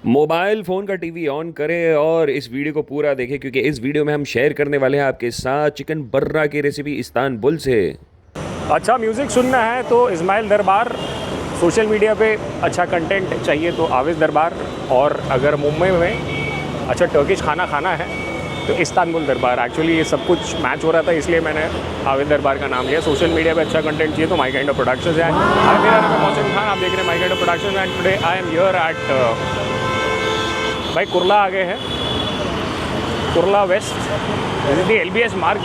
Mobile phone का TV on करें और इस वीडियो को पूरा देखें क्योंकि इस वीडियो में हम शेयर करने वाले हैं आपके साथ चिकन बर्रा की रेसिपी इस्तांबुल से। अच्छा म्यूज़िक सुनना है तो इस्माइल दरबार, सोशल मीडिया पे अच्छा कंटेंट चाहिए तो आविद दरबार, और अगर मुंबई में अच्छा टर्किश खाना खाना है तो इस्तांबुल दरबार। एक्चुअली ये सब कुछ मैच हो रहा था इसलिए मैंने आविद दरबार का नाम लिया। सोशल मीडिया पे अच्छा कंटेंट चाहिए तो माई काइंड ऑफ प्रोडक्शंस है। हाय, मेरा नाम है मौसम खान, आप देख रहे हैं my kind of productions and today I am here eight भाई कुर्ला आ गए हैं, कुर्ला वेस्ट LBS मार्ग,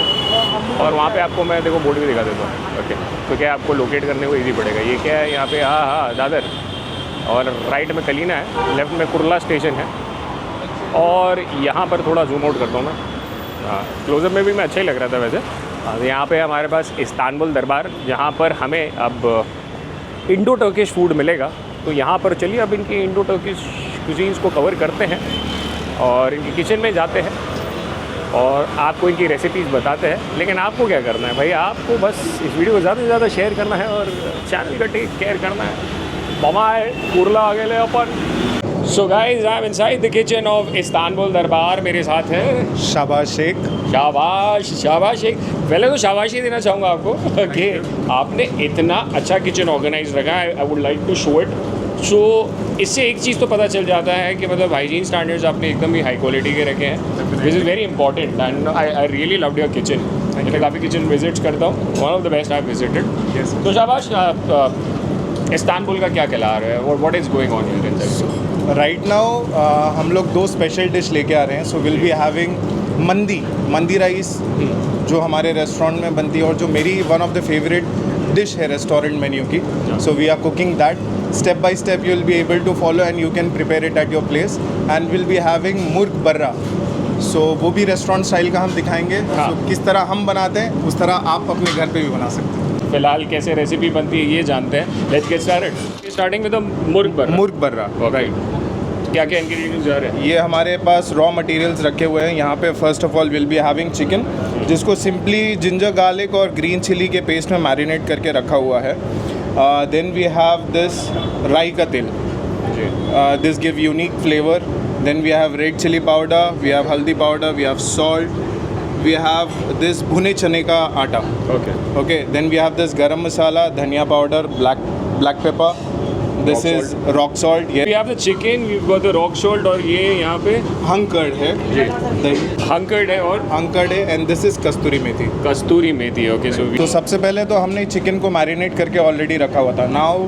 और वहाँ पे आपको मैं देखो बोर्ड भी दिखा देता हूँ। ओके, तो क्या आपको लोकेट करने को इजी पड़ेगा। ये क्या है यहाँ पे, हाँ दादर, और राइट में कलीना है, लेफ्ट में कुर्ला स्टेशन है। और यहाँ पर थोड़ा जूम आउट करता हूँ मैं, हाँ क्लोजअप में भी मैं अच्छा ही लग रहा था वैसे। यहाँ पे हमारे पास इस्तांबुल दरबार, जहाँ पर हमें अब इंडो टर्किश फूड मिलेगा। तो यहाँ पर चलिए अब इनकी इंडो टर्किश कुजीन्स को कवर करते हैं और इनकी किचन में जाते हैं और आपको इनकी रेसिपीज़ बताते हैं। लेकिन आपको क्या करना है भाई, आपको बस इस वीडियो को ज़्यादा से ज़्यादा शेयर करना है और चैनल का टेक केयर करना है। बमाए कुर्ला आ गए अपन। So guys, I am inside the kitchen of Istanbul Darbar. मेरे साथ है शाबाश शेख। शाबाश शेख। पहले तो शाबाशी देना चाहूँगा आपको कि आपने इतना अच्छा किचन ऑर्गेनाइज रखा है। I would like to show it. So इससे एक चीज़ तो पता चल जाता है कि मतलब हाइजीन स्टैंडर्ड्स आपने एकदम ही हाई क्वालिटी के रखे हैं। This is very important and I really loved your kitchen. मैं काफ़ी किचन विजिट्स करता हूँ, one of the best I visited. तो शाबाश, इस्तांबुल का क्या कहला रहा है, what is going on here? Right now हम लोग दो स्पेशल डिश लेके आ रहे हैं। सो विल बी हैविंग मंदी राइस, जो हमारे रेस्टोरेंट में बनती है और जो मेरी one of the favourite dish है रेस्टोरेंट मेन्यू की। So we are cooking that step by step. You will be able to follow and you can prepare it at your place. And we'll be having मुर्ग बर्रा। So वो भी restaurant style का हम दिखाएंगे। हाँ। So किस तरह हम बनाते हैं उस तरह आप अपने घर पे भी बना सकते हैं। फिलहाल कैसे रेसिपी बनती है ये जानते हैं। Let's get started. Starting with the मुर्ग बर्रा। राइट, क्या क्या इंग्रेडिएंट्स जा रहे हैं? ये हमारे पास रॉ मटेरियल्स रखे हुए हैं। यहाँ पे first of all will be having chicken, जिसको सिंपली जिंजर गार्लिक और ग्रीन चिली के पेस्ट में मैरिनेट करके रखा हुआ है। Then we have this राई का तेल, this give unique flavor. Then we have red chili powder, we have haldi powder, we have salt, we have this भुने चने का आटा। Okay. Then we have this garam masala, धनिया powder, black pepper. This is rock salt. We have the chicken, we've got the rock salt, और ये यहाँ पे hung curd है जी, hung curd है, और hung curd है, and this is kasuri methi. Okay. So तो सबसे पहले तो हमने चिकन को मैरिनेट करके ऑलरेडी रखा हुआ था। Now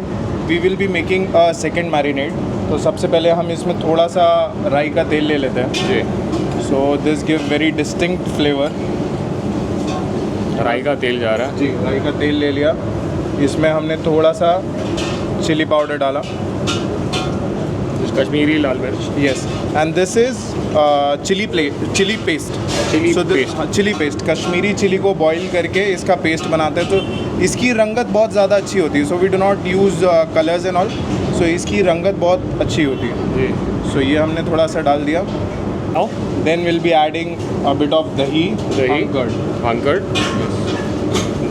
we will be making a second marinate. तो सबसे पहले हम इसमें थोड़ा सा राई का तेल ले लेते हैं जी। So this give very distinct flavour. राई का तेल जा रहा है जी, राई का तेल ले लिया। इसमें हमने थोड़ा सा चिली पाउडर डाला, कश्मीरी लाल मिर्च। Yes, and this is chili paste. Chili paste, Kashmiri chili को बॉईल करके इसका पेस्ट बनाते हैं तो इसकी रंगत बहुत ज़्यादा अच्छी होती है। So we do not use colours and all, so इसकी रंगत बहुत अच्छी होती है जी। सो ये हमने थोड़ा सा डाल दिया। Then will be adding a bit of dahi, hung curd.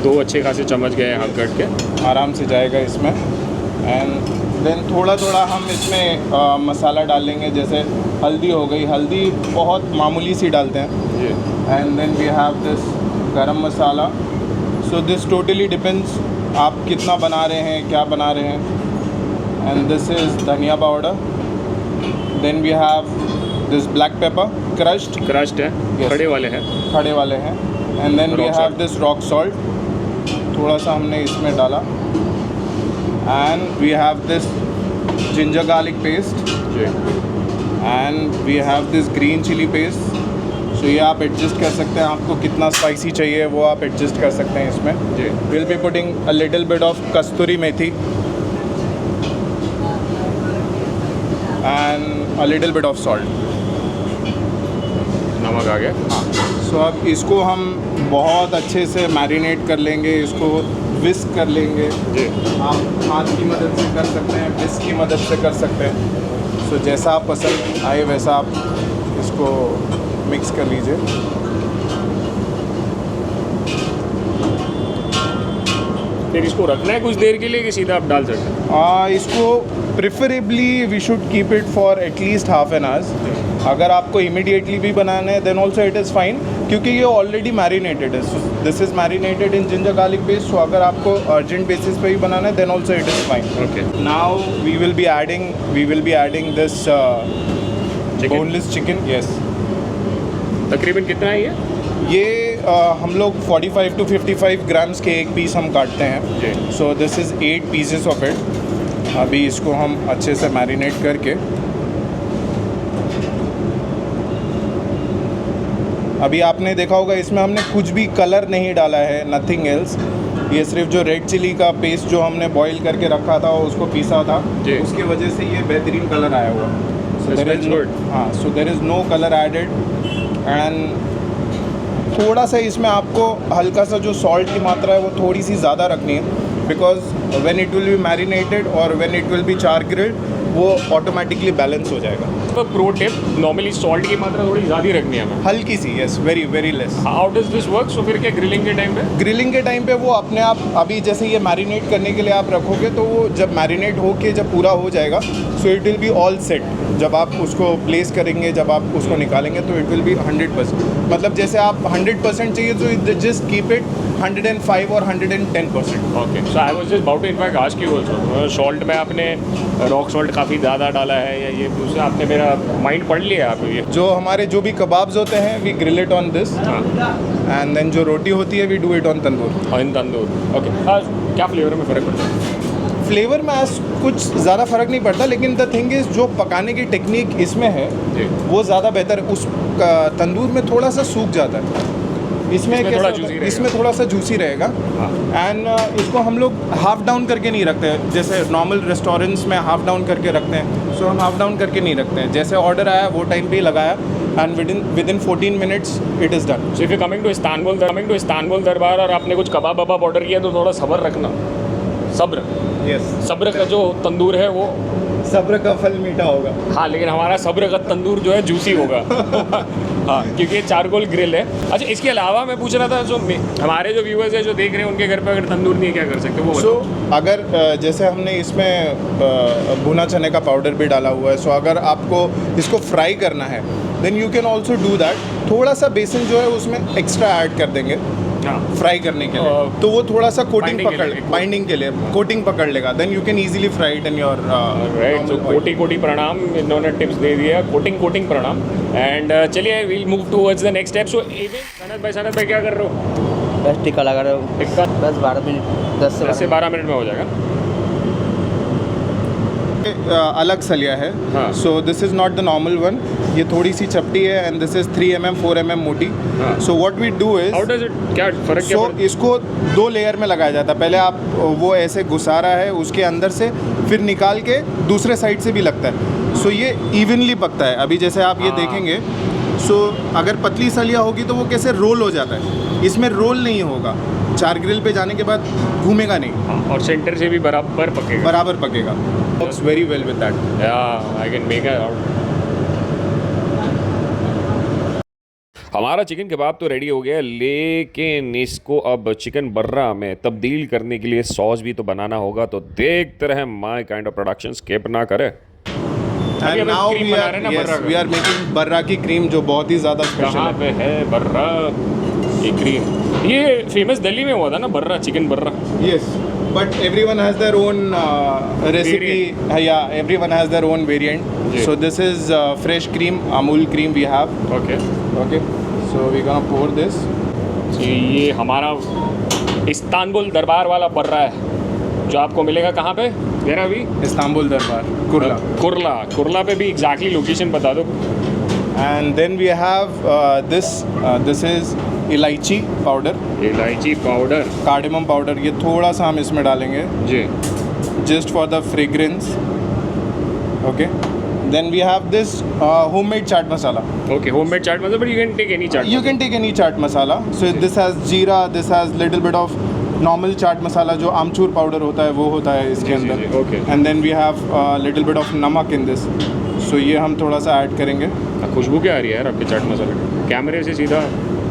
दो अच्छे खासे चम्मच गए हंकर्ड के, आराम से जाएगा इसमें। एंड देन थोड़ा थोड़ा हम इसमें मसाला डालेंगे, जैसे हल्दी हो गई, हल्दी बहुत मामूली सी डालते हैं जी। And then we have this garam masala. So this totally depends आप कितना बना रहे हैं, क्या बना रहे हैं। And this is dhania powder. Then we have this black pepper, crushed है, yes. खड़े वाले हैं। And then we have this rock salt, थोड़ा सा हमने इसमें डाला। And we have this ginger garlic paste and we have this green chilli paste. So ये आप एडजस्ट कर सकते हैं, आपको कितना स्पाइसी चाहिए वो आप एडजस्ट कर सकते हैं इसमें जी। Will be putting a little bit of kasuri methi and a little bit of salt. नमक आ गया। हाँ, सो अब इसको हम बहुत अच्छे से मैरिनेट कर लेंगे, इसको विस्क कर लेंगे जी। आप हाथ की मदद से कर सकते हैं, विस्क की मदद से कर सकते हैं। सो जैसा आप पसंद आए वैसा आप इसको मिक्स कर लीजिए। फिर इसको रखना है कुछ देर के लिए कि सीधा आप डाल सकते हैं? इसको preferably we should keep it for at least half an hours. अगर आपको इमीडिएटली भी बनाना है then also it is fine, क्योंकि ये ऑलरेडी मैरिनेटेड है। This is marinated in ginger garlic paste. So अगर आपको अर्जेंट बेसिस पे भी बनाना है then also it is fine. Okay, now we will be adding this boneless chicken. Yes, तकरीबन कितना है ये हम लोग 45 to 55 ग्राम्स के एक पीस हम काटते हैं। सो this is 8 pieces of it. अभी इसको हम अच्छे से मैरिनेट करके, अभी आपने देखा होगा इसमें हमने कुछ भी कलर नहीं डाला है, नथिंग एल्स। ये सिर्फ जो रेड चिली का पेस्ट जो हमने बॉईल करके रखा था उसको पीसा था, उसकी वजह से ये बेहतरीन कलर आया हुआ। So there is no colour added. And थोड़ा सा इसमें आपको हल्का सा जो सॉल्ट की मात्रा है वो थोड़ी सी ज़्यादा रखनी है, because when it will be marinated और when it will be char grilled वो ऑटोमेटिकली बैलेंस हो जाएगा। तो प्रो टिप, नॉर्मली सॉल्ट की मात्रा थोड़ी ज़्यादा ही रखनी है हमें, हल्की सी। Yes, very very less. How does this work? So फिर क्या ग्रिलिंग के टाइम पे? ग्रिलिंग के टाइम पे वो अपने आप, अभी जैसे ये मैरिनेट करने के लिए आप रखोगे तो वो जब मैरिनेट होके जब पूरा हो जाएगा so it will be all set. जब आप उसको प्लेस करेंगे, जब आप उसको निकालेंगे तो इट विल बी 100%। मतलब जैसे आप 100% चाहिए तो जस्ट कीप इट 105 और 110%। Okay, so I was just about to in fact ask you also, salt में आपने रॉक सॉल्ट काफ़ी ज़्यादा डाला है या ये दूसरे, आपने मेरा माइंड पढ़ लिया आप ये। जो हमारे जो भी कबाब्स होते हैं we grill it on this, and then जो रोटी होती है we do it on tandoor. In tandoor. Okay, क्या फ्लेवर में फ़र्क पड़ता है? फ्लेवर में कुछ ज़्यादा फ़र्क नहीं पड़ता, लेकिन द थिंग इज़ जो पकाने की टेक्निक इसमें है वो ज़्यादा बेहतर है। उस तंदूर में थोड़ा सा सूख जाता है, इसमें थोड़ा सा जूसी रहेगा। एंड इसको हम लोग हाफ डाउन करके नहीं रखते, जैसे नॉर्मल रेस्टोरेंट्स में हाफ डाउन करके रखते हैं। सो हम हाफ डाउन करके नहीं रखते हैं, जैसे ऑर्डर आया वो टाइम पे ही लगाया and within 14 minutes it is done. So if you coming to Istanbul Darbar और आपने कुछ कबाब वबाब ऑर्डर किया तो थोड़ा सब्र रखना। सब्र, सब्र का जो तंदूर है वो सब्र का फल मीठा होगा। हाँ, लेकिन हमारा सब्र का तंदूर जो है जूसी होगा। हाँ, क्योंकि ये चारकोल ग्रिल है। अच्छा, इसके अलावा मैं पूछ रहा था, जो हमारे जो व्यूअर्स हैं जो देख रहे हैं उनके घर पे अगर तंदूर नहीं है क्या कर सकते वो? सो अगर जैसे हमने इसमें भुना चने का पाउडर भी डाला हुआ है, सो अगर आपको इसको फ्राई करना है then you can also do that. थोड़ा सा बेसन जो है उसमें एक्स्ट्रा ऐड कर देंगे फ्राई करने के लिए, तो वो थोड़ा सा कोटिंग बाइंडिंग के लिए कोटिंग पकड़ लेगा। Then you can easily fry it in your right. So कोटी प्रणाम, इन्होंने टिप्स दे दिया। कोटिंग प्रणाम। एंड चलिए we'll move towards the next step. So Sanat भाई क्या कर रहे हो? बस टिक्का लगा रहे हो। टिक्का बस 12 मिनट, 10 से 12 मिनट में हो जाएगा। अलग सलिया है। So this is not the normal one, ये थोड़ी सी चपटी है and this is 3 mm 4 mm मोटी। So what we do is, how does it, क्या फ़र्क क्या? सो इसको 2 लेयर में लगाया जाता है। पहले आप वो ऐसे घुसारा है उसके अंदर से, फिर निकाल के दूसरे साइड से भी लगता है। सो ये इवनली पकता है। अभी जैसे आप ये देखेंगे, सो अगर पतली सलिया होगी तो वो कैसे रोल हो जाता है, इसमें रोल नहीं होगा। चार ग्रिल पे जाने के बाद घूमेगा नहीं। और सेंटर से भी बराबर पकेगा। Works very well with that. या I can make it out. हमारा चिकन कबाब तो रेडी हो गया, लेकिन इसको अब चिकन बर्रा में तब्दील करने के लिए सॉस भी तो बनाना होगा। तो देखते रहे my kind of production, skip ना करे। And now we are making barra की क्रीम, जो बहुत ही ज़्यादा स्पेशल कहाँ पे है बर्रा ये क्रीम? ये फेमस दिल्ली में हुआ था ना barra, chicken barra. Yes, but everyone has their own recipe. Yeah, everyone has their own variant. Yeah. So this is fresh cream, Amul cream we have. Okay. So we're gonna pour this. ये हमारा Istanbul दरबार वाला बर्रा है जो आपको मिलेगा कहाँ पे? मेरा भी इस्तांबुल दरबार, कुरला पे भी एग्जैक्टली लोकेशन बता दो। And then we have this is elaichi powder, cardamom powder. ये थोड़ा सा हम इसमें डालेंगे जी, just for the fragrance. Okay, then we have this homemade chaat masala. Okay, homemade chaat masala, but you can take any chaat masala. So this has jeera, this has little bit of normal chaat masala जो amchur powder होता है वो होता है इसके अंदर। Okay, and then we have little bit of namak in this. सो ये हम थोड़ा सा ऐड करेंगे। खुशबू क्या आ रही है यार आपके चाट मसाले की? कैमरे से सीधा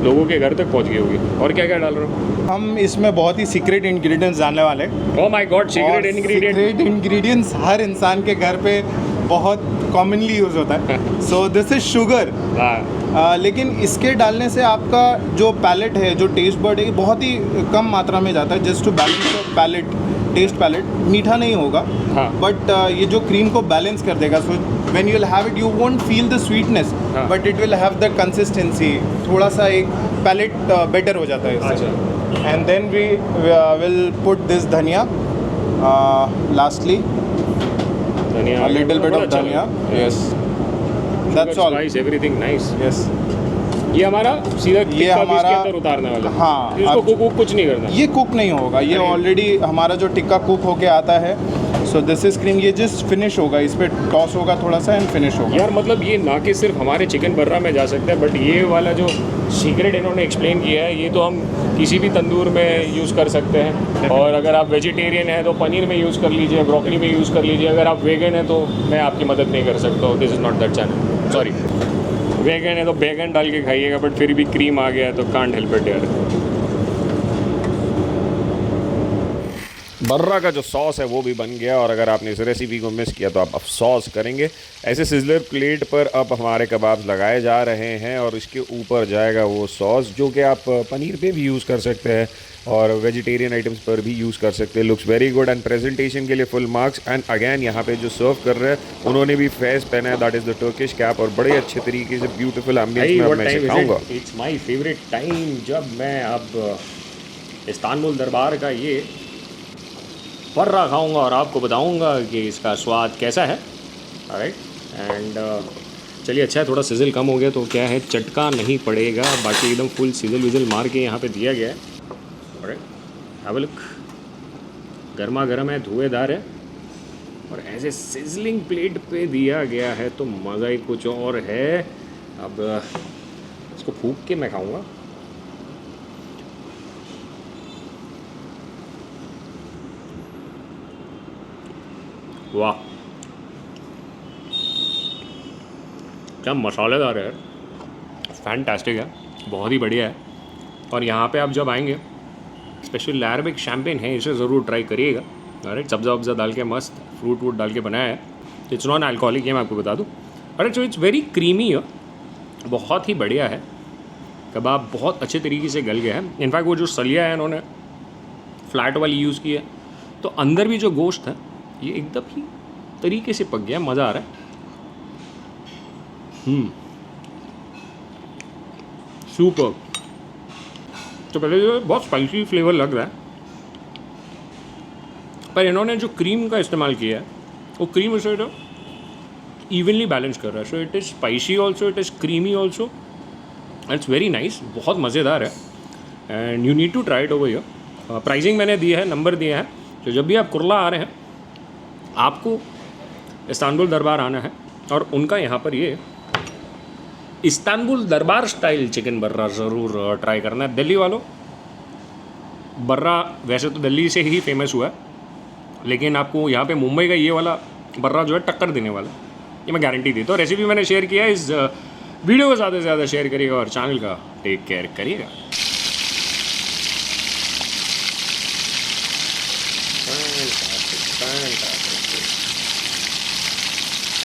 लोगों के घर तक पहुंच गई होगी। और क्या क्या डाल रहे हो? हम इसमें बहुत ही सीक्रेट इंग्रेडिएंट्स डालने वाले हैं। Oh my god, secret ingredient. Secret ingredients हर इंसान के घर पे बहुत कॉमनली यूज़ होता है। So this is sugar. हाँ, लेकिन इसके डालने से आपका जो पैलेट है, जो टेस्ट बर्ड है, बहुत ही कम मात्रा में जाता है, just to balance your palate, taste palate. मीठा नहीं होगा, हाँ। बट ये जो क्रीम को बैलेंस कर देगा। So when you will have it, you won't feel the sweetness, हाँ। But it will have the consistency. थोड़ा सा एक पैलेट बेटर हो जाता है इससे। अच्छा। And then we will put this dhania lastly, dhania, a little bit बड़ा of अच्छा dhania. लगा। Yes, that's all. Spice, everything nice। Yes. ये हमारा सीधा टिक्का भी इसके हमारा- अंदर उतारने वाला है। हाँ, इसको अब- कुक कुछ नहीं करना। ये कुक नहीं होगा, ये अरे। ऑलरेडी हमारा जो टिक्का कुक होके आता है। सो दिस इज क्रीम, ये जस्ट फिनिश होगा, इस पे टॉस होगा थोड़ा सा एंड फिनिश होगा। यार मतलब ये ना कि सिर्फ हमारे चिकन बर्रा में जा सकता है, बट ये वाला जो सीक्रेट इन्होंने एक्सप्लेन किया है, ये तो हम किसी भी तंदूर में यूज़ कर सकते हैं। और अगर आप वेजिटेरियन हैं तो पनीर में यूज़ कर लीजिए, ब्रोकली में यूज़ कर लीजिए। अगर आप वेगन हैं तो मैं आपकी मदद नहीं कर सकता हूँ, this is not that channel, sorry. Vegan है तो बैगन डाल के खाइएगा, बट फिर भी क्रीम आ गया है तो कांट हेल्प इट यार। बर्रा का जो सॉस है वो भी बन गया, और अगर आपने इस रेसिपी को मिस किया तो आप अफसोस करेंगे। ऐसे सिजलर प्लेट पर अब हमारे कबाब लगाए जा रहे हैं, और इसके ऊपर जाएगा वो सॉस, जो कि आप पनीर पे भी यूज़ कर सकते हैं और वेजिटेरियन आइटम्स पर भी यूज़ कर सकते हैं। Looks very good, and presentation के लिए फुल मार्क्स। एंड अगैन यहाँ पे जो सर्व कर रहे हैं उन्होंने भी फेस पहना है, that is the Turkish cap, और बड़े अच्छे तरीके से ब्यूटीफुल एम्बियंस में अब मैं इसे खाऊंगा। इट्स माय फेवरेट टाइम, जब मैं अब इस्तांबुल दरबार का ये बर्रा खाऊंगा और आपको बताऊंगा कि इसका स्वाद कैसा है। राइट, एंड चलिए अच्छा है, थोड़ा सिजल कम हो गया तो क्या है, चटका नहीं पड़ेगा, बाकी एकदम फुल सिजल विजल मार के यहाँ पे दिया गया है। राइट, हैव अ लुक, गर्मा गर्म है, धुएंधार है, और ऐसे सिजलिंग प्लेट पे दिया गया है तो मज़ा ही कुछ और है। अब इसको फूंक के मैं खाऊंगा। वाह, क्या मसालेदार है, फैंटास्टिक है, बहुत ही बढ़िया है। और यहाँ पे आप जब आएंगे, स्पेशल अरबिक शैम्पेन है, इसे ज़रूर ट्राई करिएगा। अरे सब्ज़ा वब्ज़ा डाल के मस्त फ्रूट वूट डाल के बनाया है। इट्स नॉन अल्कोहलिक, ये मैं आपको बता दूँ। अरे सो इट्स वेरी क्रीमी है, बहुत ही बढ़िया है। कबाब बहुत अच्छे तरीके से गल गया है। इनफैक्ट वो जो सलिया है इन्होंने फ्लैट वाली यूज़ की है, तो अंदर भी जो गोश्त है ये एकदम ही तरीके से पक गया, मज़ा आ रहा है। सुपर। तो पहले जो बहुत स्पाइसी फ्लेवर लग रहा है, पर इन्होंने जो क्रीम का इस्तेमाल किया है वो क्रीम उसे तो इवनली बैलेंस कर रहा है। So it is spicy also, it is creamy also, it's very nice, बहुत मज़ेदार है। And you need to try it over here. Pricing मैंने दिया है, नंबर दिया है, तो जब भी आप कुरला आ रहे हैं आपको इस्तांबुल दरबार आना है, और उनका यहाँ पर ये इस्तांबुल दरबार स्टाइल चिकन बर्रा ज़रूर ट्राई करना है। दिल्ली वालों, बर्रा वैसे तो दिल्ली से ही फेमस हुआ है, लेकिन आपको यहाँ पे मुंबई का ये वाला बर्रा जो है टक्कर देने वाला है, ये मैं गारंटी देता हूँ। रेसिपी मैंने शेयर किया है, इस वीडियो को ज़्यादा से ज़्यादा शेयर करिएगा और चैनल का टेक केयर करिएगा।